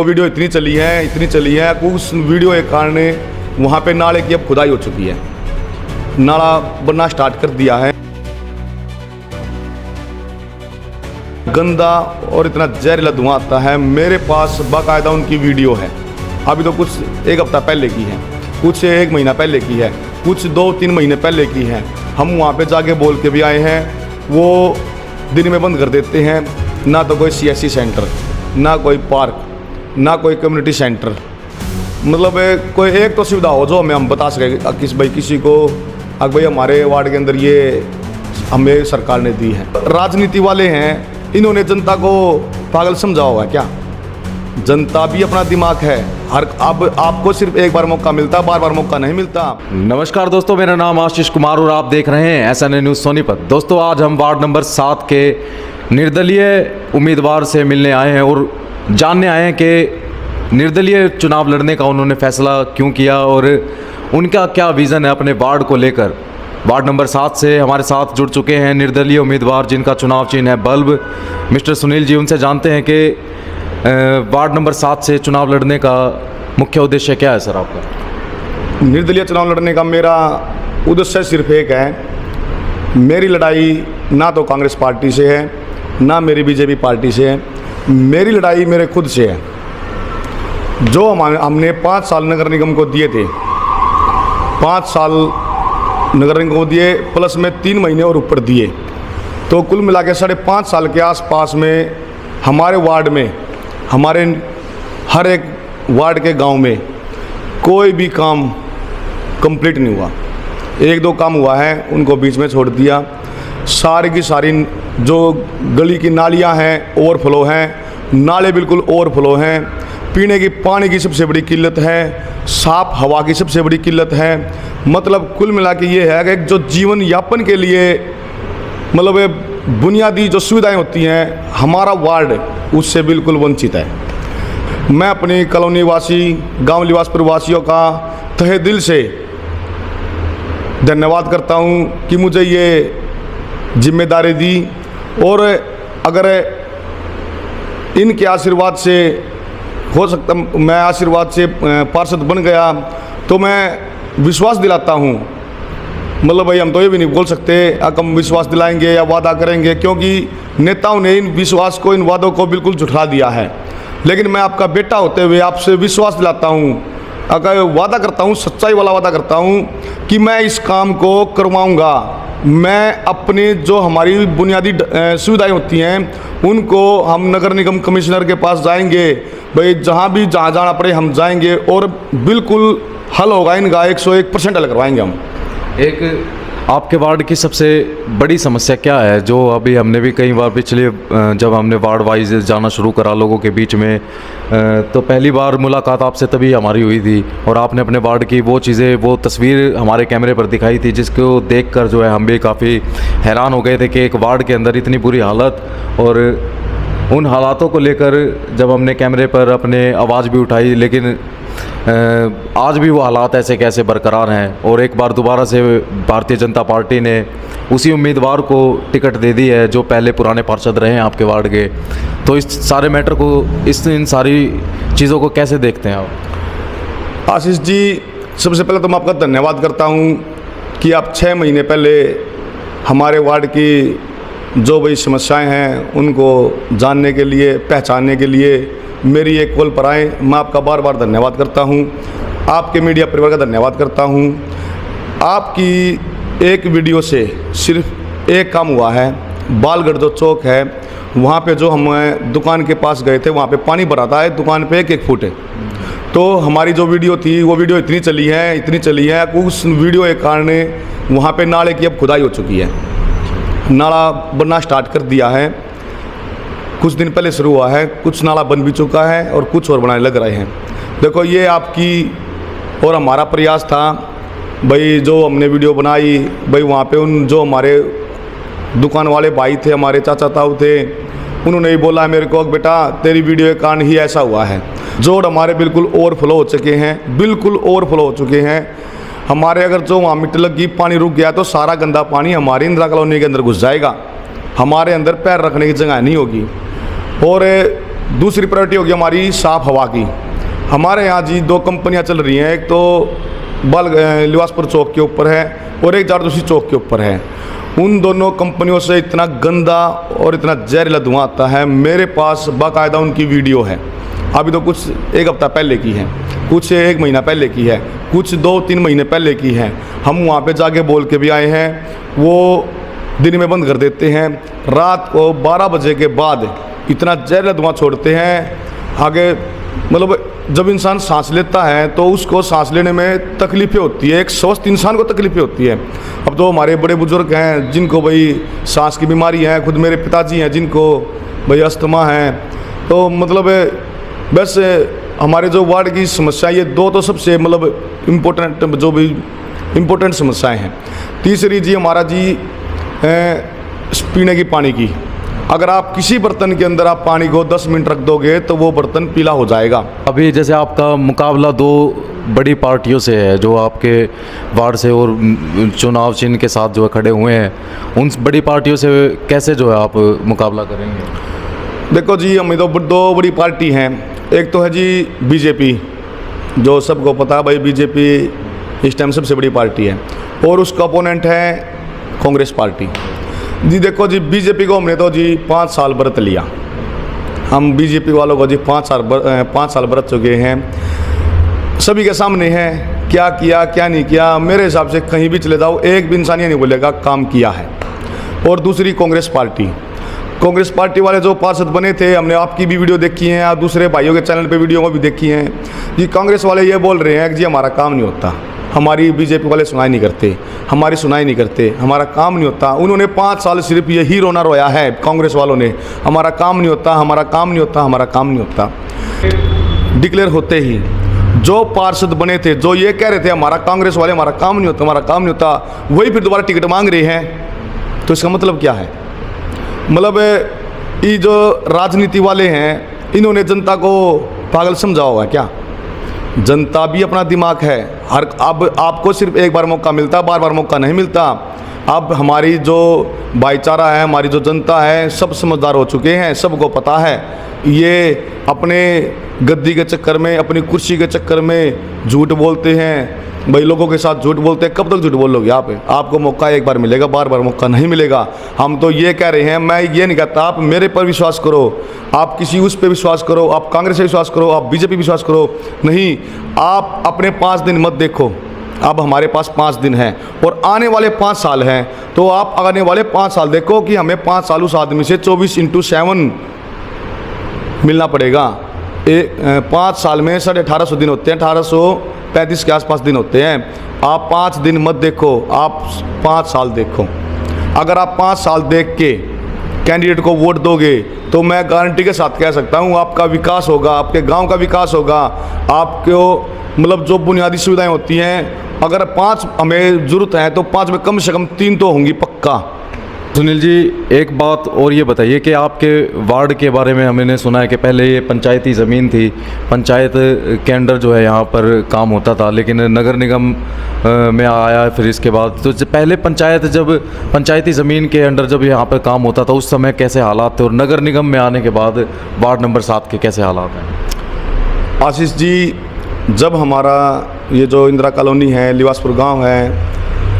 Video इतनी चली है उस वीडियो के कारण वहाँ पे नाले की अब खुदाई हो चुकी है, नाला बनना स्टार्ट कर दिया है। गंदा और इतना जहरीला धुआं आता है। मेरे पास बाकायदा उनकी वीडियो है, अभी तो कुछ एक हफ्ता पहले की है, कुछ एक महीना पहले की है, कुछ 2-3 महीने पहले की है। हम वहाँ पे जाके बोल के भी आए हैं, वो दिन में बंद कर देते हैं। ना तो कोई CSC सेंटर, ना कोई पार्क, ना कोई कम्युनिटी सेंटर, मतलब कोई एक तो सुविधा हो जो हम बता सकें किसी को अगर भाई हमारे वार्ड के अंदर ये हमें सरकार ने दी है। राजनीति वाले हैं, इन्होंने जनता को पागल समझा हुआ है क्या? जनता भी अपना दिमाग है, हर अब आपको सिर्फ एक बार मौका मिलता, बार बार मौका नहीं मिलता। नमस्कार दोस्तों, मेरा नाम आशीष कुमार और आप देख रहे हैं SNA न्यूज़ सोनीपत। दोस्तों, आज हम वार्ड नंबर 7 के निर्दलीय उम्मीदवार से मिलने आए हैं और जानने आए हैं कि निर्दलीय चुनाव लड़ने का उन्होंने फैसला क्यों किया और उनका क्या विज़न है अपने वार्ड को लेकर। वार्ड नंबर 7 से हमारे साथ जुड़ चुके हैं निर्दलीय उम्मीदवार जिनका चुनाव चिन्ह है बल्ब, मिस्टर सुनील जी। उनसे जानते हैं कि वार्ड नंबर 7 से चुनाव लड़ने का मुख्य उद्देश्य क्या है सर आपका? निर्दलीय चुनाव लड़ने का मेरा उद्देश्य सिर्फ एक है। मेरी लड़ाई ना तो कांग्रेस पार्टी से है, ना मेरी BJP पार्टी से है, मेरी लड़ाई मेरे खुद से है। जो हमने 5 साल नगर निगम को दिए थे, 5 साल नगर निगम को दिए प्लस में 3 महीने और ऊपर दिए, तो कुल मिला के 5.5 साल के आसपास में हमारे वार्ड में, हमारे हर एक वार्ड के गांव में कोई भी काम कंप्लीट नहीं हुआ। 1-2 काम हुआ है, उनको बीच में छोड़ दिया। सारी की सारी जो गली की नालियां हैं ओवरफ्लो हैं, नाले बिल्कुल ओवरफ्लो हैं। पीने की पानी की सबसे बड़ी किल्लत है, साफ हवा की सबसे बड़ी किल्लत है। मतलब कुल मिला के ये है कि जो जीवन यापन के लिए मतलब बुनियादी जो सुविधाएं होती हैं, हमारा वार्ड उससे बिल्कुल वंचित है। मैं अपनी कॉलोनी वासी, गाँव निवासपुर वासियों का तहे दिल से धन्यवाद करता हूं कि मुझे ये जिम्मेदारी दी, और अगर इनके आशीर्वाद से हो सकता मैं आशीर्वाद से पार्षद बन गया तो मैं विश्वास दिलाता हूं। मतलब भाई हम तो ये भी नहीं बोल सकते हम विश्वास दिलाएंगे या वादा करेंगे, क्योंकि नेताओं ने इन विश्वास को, इन वादों को बिल्कुल झुठला दिया है। लेकिन मैं आपका बेटा होते हुए आपसे विश्वास दिलाता हूं, अगर वादा करता हूं, सच्चाई वाला वादा करता हूं कि मैं इस काम को करवाऊंगा। मैं अपनी जो हमारी बुनियादी सुविधाएं होती हैं उनको हम नगर निगम कमिश्नर के पास जाएंगे, भाई जहाँ जाना पड़े हम जाएंगे और बिल्कुल हल होगा इनका, 101% हल करवाएंगे हम। एक आपके वार्ड की सबसे बड़ी समस्या क्या है, जो अभी हमने भी कई बार पिछले जब हमने वार्ड वाइज जाना शुरू करा लोगों के बीच में, तो पहली बार मुलाकात आपसे तभी हमारी हुई थी और आपने अपने वार्ड की वो चीज़ें, वो तस्वीर हमारे कैमरे पर दिखाई थी, जिसको देखकर जो है हम भी काफ़ी हैरान हो गए थे कि एक वार्ड के अंदर इतनी बुरी हालत। और उन हालातों को लेकर जब हमने कैमरे पर अपने आवाज़ भी उठाई, लेकिन आज भी वो हालात ऐसे कैसे बरकरार हैं। और एक बार दोबारा से भारतीय जनता पार्टी ने उसी उम्मीदवार को टिकट दे दी है जो पहले पुराने पार्षद रहे हैं आपके वार्ड के। तो इस सारे मैटर को, इन सारी चीज़ों को कैसे देखते हैं आप? आशीष जी, सबसे पहले तो मैं आपका धन्यवाद करता हूं कि आप 6 महीने पहले हमारे वार्ड की जो भी समस्याएं हैं उनको जानने के लिए, पहचानने के लिए मेरी एक कॉल पर आए। मैं आपका बार बार धन्यवाद करता हूं, आपके मीडिया परिवार का धन्यवाद करता हूं। आपकी एक वीडियो से सिर्फ एक काम हुआ है। बालगढ़ जो चौक है वहाँ पे जो हम दुकान के पास गए थे, वहाँ पे पानी भराता है, दुकान पे 1-1 फुट है। तो हमारी जो वीडियो थी वो वीडियो इतनी चली है उस वीडियो के कारण वहाँ पे नाले की अब खुदाई हो चुकी है, नाला बनना स्टार्ट कर दिया है। कुछ दिन पहले शुरू हुआ है, कुछ नाला बन भी चुका है और कुछ और बनाने लग रहे हैं। देखो, ये आपकी और हमारा प्रयास था भाई, जो हमने वीडियो बनाई भाई, वहाँ पे उन जो हमारे दुकान वाले भाई थे, हमारे चाचा ताऊ थे, उन्होंने ही बोला मेरे को बेटा तेरी वीडियो के कारण ही ऐसा हुआ है। जोड़ हमारे बिल्कुल ओवरफ्लो हो चुके हैं, बिल्कुल ओवरफ्लो हो चुके हैं हमारे। अगर जो वहाँ मिट्टी लगी, पानी रुक गया तो सारा गंदा पानी हमारी इंदिरा कॉलोनी के अंदर घुस जाएगा, हमारे अंदर पैर रखने की जगह नहीं होगी। और दूसरी प्रायोरिटी होगी हमारी साफ़ हवा की। हमारे यहाँ जी 2 कंपनियाँ चल रही हैं, एक तो लिवासपुर चौक के ऊपर है और एक जारदोशी चौक के ऊपर है। उन दोनों कंपनियों से इतना गंदा और इतना जहरीला धुआं आता है। मेरे पास बाकायदा उनकी वीडियो है, अभी तो कुछ 1 हफ्ता पहले की है, कुछ 1 महीना पहले की है, कुछ 2-3 महीने पहले की है। हम वहाँ पे जाके बोल के भी आए हैं, वो दिन में बंद कर देते हैं, रात को 12 बजे के बाद इतना जहरीला धुआं छोड़ते हैं। आगे मतलब जब इंसान सांस लेता है तो उसको सांस लेने में तकलीफ़ें होती है, एक स्वस्थ इंसान को तकलीफ़ें होती है। अब तो हमारे बड़े बुजुर्ग हैं जिनको भाई सांस की बीमारी है, खुद मेरे पिताजी हैं जिनको भाई अस्थमा है। तो मतलब बस हमारे जो वार्ड की समस्या ये 2 तो सबसे मतलब इम्पोर्टेंट जो भी इम्पोर्टेंट समस्याएं हैं। तीसरी जी हमारा जी पीने की पानी की, अगर आप किसी बर्तन के अंदर आप पानी को 10 मिनट रख दोगे तो वो बर्तन पीला हो जाएगा। अभी जैसे आपका मुकाबला 2 बड़ी पार्टियों से है जो आपके वार्ड से और चुनाव चिन्ह के साथ जो है खड़े हुए हैं, उन बड़ी पार्टियों से कैसे जो है आप मुकाबला करेंगे? देखो जी, हम तो 2 बड़ी पार्टी हैं। एक तो है जी बीजेपी, जो सबको पता है भाई बीजेपी इस टाइम सबसे बड़ी पार्टी है, और उसका अपोनेंट है कांग्रेस पार्टी। जी देखो जी, बीजेपी को हमने तो जी 5 साल व्रत लिया। हम बीजेपी वालों को जी 5 साल व्रत चुके हैं, सभी के सामने है क्या किया क्या नहीं किया। मेरे हिसाब से कहीं भी चले जाओ एक भी इंसान ये नहीं बोलेगा काम किया है। और दूसरी कांग्रेस पार्टी वाले जो पार्षद बने थे, हमने आपकी भी वीडियो देखी है, आप दूसरे भाइयों के चैनल पे वीडियो को भी देखी हैं। जी कांग्रेस वाले ये बोल रहे हैं कि जी हमारा काम नहीं होता, हमारी बीजेपी वाले सुनाई नहीं करते, हमारी सुनाई नहीं करते, हमारा काम नहीं होता। उन्होंने 5 साल सिर्फ यही रोना रोया है कांग्रेस वालों ने, हमारा काम नहीं होता, हमारा काम नहीं होता, हमारा काम नहीं होता। डिक्लेयर होते ही जो पार्षद बने थे, जो ये कह रहे थे हमारा कांग्रेस वाले हमारा काम नहीं होता, हमारा काम नहीं होता, वही फिर दोबारा टिकट मांग रहे हैं। तो इसका मतलब क्या है? मतलब ये जो राजनीति वाले हैं इन्होंने जनता को पागल समझा होगा क्या? जनता भी अपना दिमाग है, हर अब आपको सिर्फ एक बार मौका मिलता, बार बार मौका नहीं मिलता। अब हमारी जो भाईचारा है, हमारी जो जनता है, सब समझदार हो चुके हैं, सबको पता है ये अपने गद्दी के चक्कर में, अपनी कुर्सी के चक्कर में झूठ बोलते हैं भाई, लोगों के साथ झूठ बोलते हैं। कब तक झूठ बोलोगे आप? आपको मौका एक बार मिलेगा, बार बार मौका नहीं मिलेगा। हम तो ये कह रहे हैं, मैं ये नहीं कहता आप मेरे पर विश्वास करो, आप किसी उस पर विश्वास करो, आप कांग्रेस पे विश्वास करो, आप बीजेपी विश्वास करो, नहीं, आप अपने 5 दिन मत देखो। अब हमारे पास 5 दिन हैं और आने वाले 5 साल हैं, तो आप आने वाले 5 साल देखो कि हमें 5 साल उस आदमी से 24x7 मिलना पड़ेगा। 5 साल में 1850 दिन होते हैं, 1835 के आसपास दिन होते हैं। आप 5 दिन मत देखो, आप 5 साल देखो। अगर आप 5 साल देख के कैंडिडेट को वोट दोगे तो मैं गारंटी के साथ कह सकता हूँ आपका विकास होगा, आपके गांव का विकास होगा, आपको मतलब जो बुनियादी सुविधाएं होती हैं, अगर 5 हमें ज़रूरत है तो 5 में कम से कम 3 तो होंगी पक्का। सुनील जी, एक बात और ये बताइए कि आपके वार्ड के बारे में हमने सुना है कि पहले ये पंचायती ज़मीन थी, पंचायत के अंडर जो है यहाँ पर काम होता था, लेकिन नगर निगम में आया फिर इसके बाद। तो पहले पंचायती ज़मीन के अंडर जब यहाँ पर काम होता था उस समय कैसे हालात थे, और नगर निगम में आने के बाद वार्ड नंबर 7 के कैसे हालात हैं? आशीष जी, जब हमारा ये जो इंदिरा कॉलोनी है, लिवासपुर गाँव है,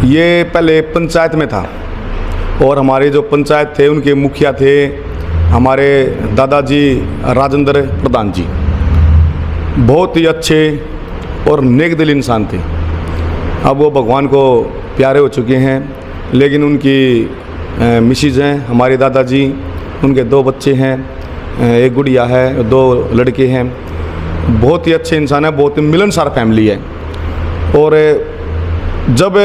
ये पहले पंचायत में था और हमारे जो पंचायत थे उनके मुखिया थे हमारे दादाजी राजेंद्र प्रधान जी। बहुत ही अच्छे और नेक दिल इंसान थे। अब वो भगवान को प्यारे हो चुके हैं, लेकिन उनकी मिसेज हैं हमारे दादाजी, उनके 2 बच्चे हैं, एक गुड़िया है, 2 लड़के हैं। बहुत ही अच्छे इंसान है, बहुत ही मिलनसार फैमिली है। और जब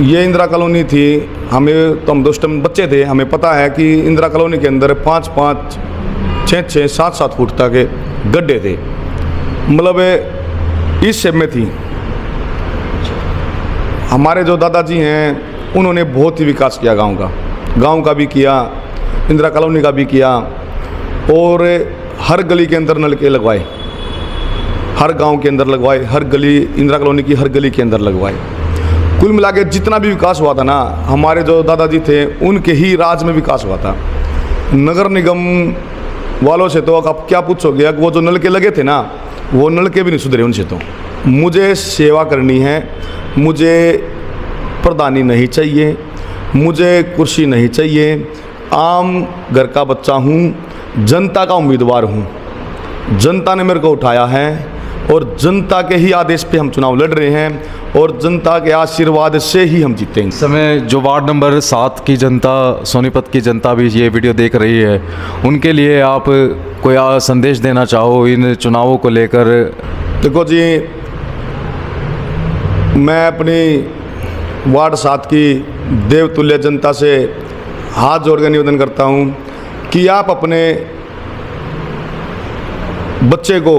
ये इंदिरा कॉलोनी थी, हमें तो हम दोस्त बच्चे थे, हमें पता है कि इंदिरा कॉलोनी के अंदर 5-5, 6-6, 7-7 फुट तक गड्ढे थे, मतलब इस शेप में थी। हमारे जो दादाजी हैं उन्होंने बहुत ही विकास किया गांव का भी किया, इंदिरा कॉलोनी का भी किया, और हर गली के अंदर नलके लगवाए, हर गांव के अंदर लगवाए, हर गली इंदिरा कॉलोनी की हर गली के अंदर लगवाए। कुल मिला के जितना भी विकास हुआ था ना, हमारे जो दादाजी थे उनके ही राज में विकास हुआ था। नगर निगम वालों से तो आप क्या पूछोगे, वो जो नलके लगे थे ना, वो नलके भी नहीं सुधरे उनसे। तो मुझे सेवा करनी है, मुझे प्रधानी नहीं चाहिए, मुझे कुर्सी नहीं चाहिए। आम घर का बच्चा हूँ, जनता का उम्मीदवार हूँ। जनता ने मेरे को उठाया है और जनता के ही आदेश पे हम चुनाव लड़ रहे हैं और जनता के आशीर्वाद से ही हम जीतेंगे। इस समय जो वार्ड नंबर 7 की जनता, सोनीपत की जनता भी ये वीडियो देख रही है, उनके लिए आप कोई संदेश देना चाहो इन चुनावों को लेकर? देखो जी, मैं अपनी वार्ड 7 की देवतुल्य जनता से हाथ जोड़कर निवेदन करता हूँ कि आप अपने बच्चे को,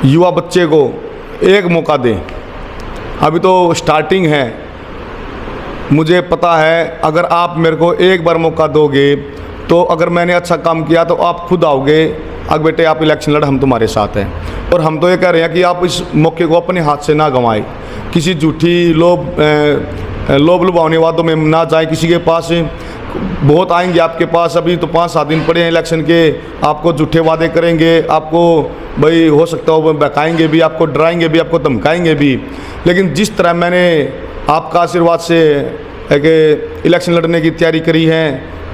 युवा बच्चे को एक मौका दें। अभी तो स्टार्टिंग है। मुझे पता है अगर आप मेरे को एक बार मौका दोगे तो अगर मैंने अच्छा काम किया तो आप खुद आओगे, अब बेटे आप इलेक्शन लड़, हम तुम्हारे साथ हैं। और हम तो ये कह रहे हैं कि आप इस मौके को अपने हाथ से ना गंवाएं, किसी झूठी लोभ लुभावने वादों में ना जाए किसी के पास। बहुत आएंगे आपके पास, अभी तो 5-7 दिन पड़े हैं इलेक्शन के, आपको झूठे वादे करेंगे, आपको भाई हो सकता हो बहकाएंगे भी, आपको डराएंगे भी, आपको धमकाएंगे भी। लेकिन जिस तरह मैंने आपका आशीर्वाद से एक इलेक्शन लड़ने की तैयारी करी है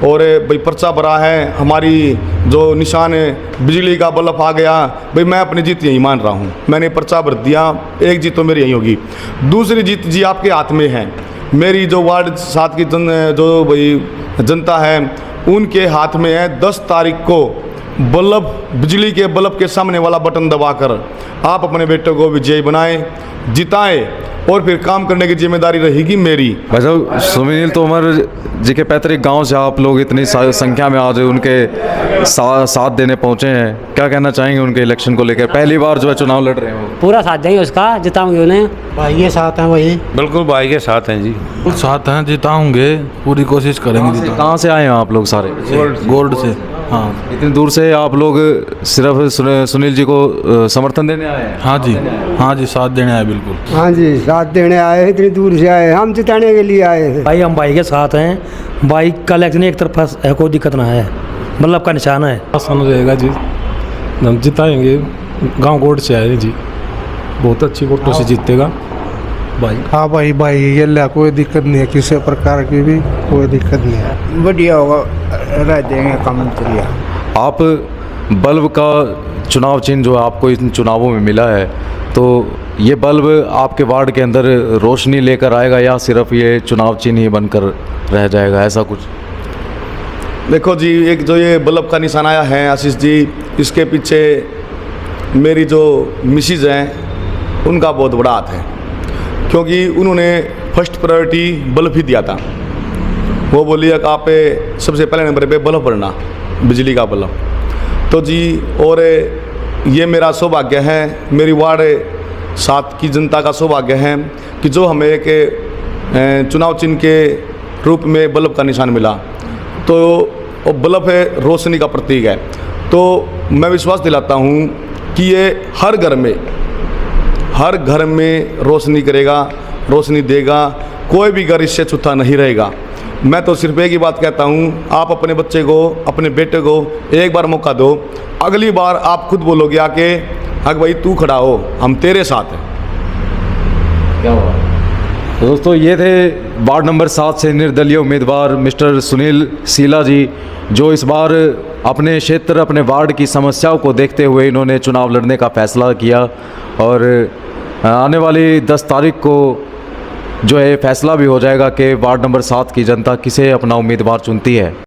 और भाई पर्चा भरा है, हमारी जो निशान है बिजली का बल्ब आ गया, भाई मैं अपनी जीत यही मान रहा हूँ। मैंने पर्चा भर दिया, एक जीत तो मेरी यही होगी। दूसरी जीत जी आपके हाथ में है। मेरी जो वार्ड 7 की जो भाई जनता है उनके हाथ में है। 10 तारीख को बल्ब, बिजली के बल्ब के सामने वाला बटन दबाकर आप अपने बेटे को विजयी बनाएं, जिताएं और फिर काम करने की जिम्मेदारी रहेगी मेरी। भाई साहब, सुनील तोमर जी के पैतृक गांव से आप लोग इतनी संख्या में आज उनके साथ देने पहुंचे हैं, क्या कहना चाहेंगे उनके इलेक्शन को लेकर? पहली बार जो है चुनाव लड़ रहे हो। पूरा साथ देंगे उसका, जिताऊंगे उन्हें। भाई के साथ हैं वही। बिल्कुल भाई के साथ हैं जी, साथ हैं, जिताऊंगे, पूरी कोशिश करेंगे। कहाँ से आए हैं आप लोग सारे? गोल्ड से। हाँ, इतनी दूर से आप लोग सिर्फ सुनील जी को समर्थन देने आए हैं? हाँ जी, हाँ जी, साथ देने आए बिल्कुल। हाँ जी, साथ देने आए, इतनी दूर से आए, हम जिताने के लिए आए हैं। भाई हम भाई के साथ हैं। भाई का इलेक्शन एक तरफा है, कोई दिक्कत ना है, मतलब का निशान है। आसान रहेगा जी, हम जिताएंगे। गांव गोड से आए जी, बहुत अच्छी वोटों से जीतेगा भाई। हाँ भाई ये ला, कोई दिक्कत नहीं है, किसी प्रकार की भी कोई दिक्कत नहीं है। बढ़िया होगा, रह देंगे काम करिए। आप बल्ब का चुनाव चिन्ह जो आपको इन चुनावों में मिला है, तो ये बल्ब आपके वार्ड के अंदर रोशनी लेकर आएगा या सिर्फ ये चुनाव चिन्ह ही बनकर रह जाएगा, ऐसा कुछ? देखो जी, एक जो ये बल्ब का निशान आया है आशीष जी, इसके पीछे मेरी जो मिसिज हैं उनका बहुत बड़ा हाथ है, क्योंकि उन्होंने फर्स्ट प्रायोरिटी बल्ब ही दिया था। वो बोली कि आप सबसे पहले नंबर पे बल्ब भरना, बिजली का बल्ब। तो जी, और ये मेरा सौभाग्य है, मेरी वार्ड 7 की जनता का सौभाग्य है कि जो हमें एक चुनाव चिन्ह के रूप में बल्ब का निशान मिला। तो वो बल्ब है, रोशनी का प्रतीक है। तो मैं विश्वास दिलाता हूँ कि ये हर घर में रोशनी करेगा, रोशनी देगा, कोई भी घर इससे छूता नहीं रहेगा। मैं तो सिर्फ एक ही बात कहता हूँ, आप अपने बच्चे को, अपने बेटे को एक बार मौका दो, अगली बार आप खुद बोलोगे आके, अग भाई तू खड़ा हो, हम तेरे साथ हैं। क्या हुआ? तो दोस्तों, ये थे वार्ड नंबर 7 से निर्दलीय उम्मीदवार मिस्टर सुनील सीला जी, जो इस बार अपने क्षेत्र, अपने वार्ड की समस्याओं को देखते हुए इन्होंने चुनाव लड़ने का फैसला किया। और आने वाली 10 तारीख को जो है फैसला भी हो जाएगा कि वार्ड नंबर 7 की जनता किसे अपना उम्मीदवार चुनती है।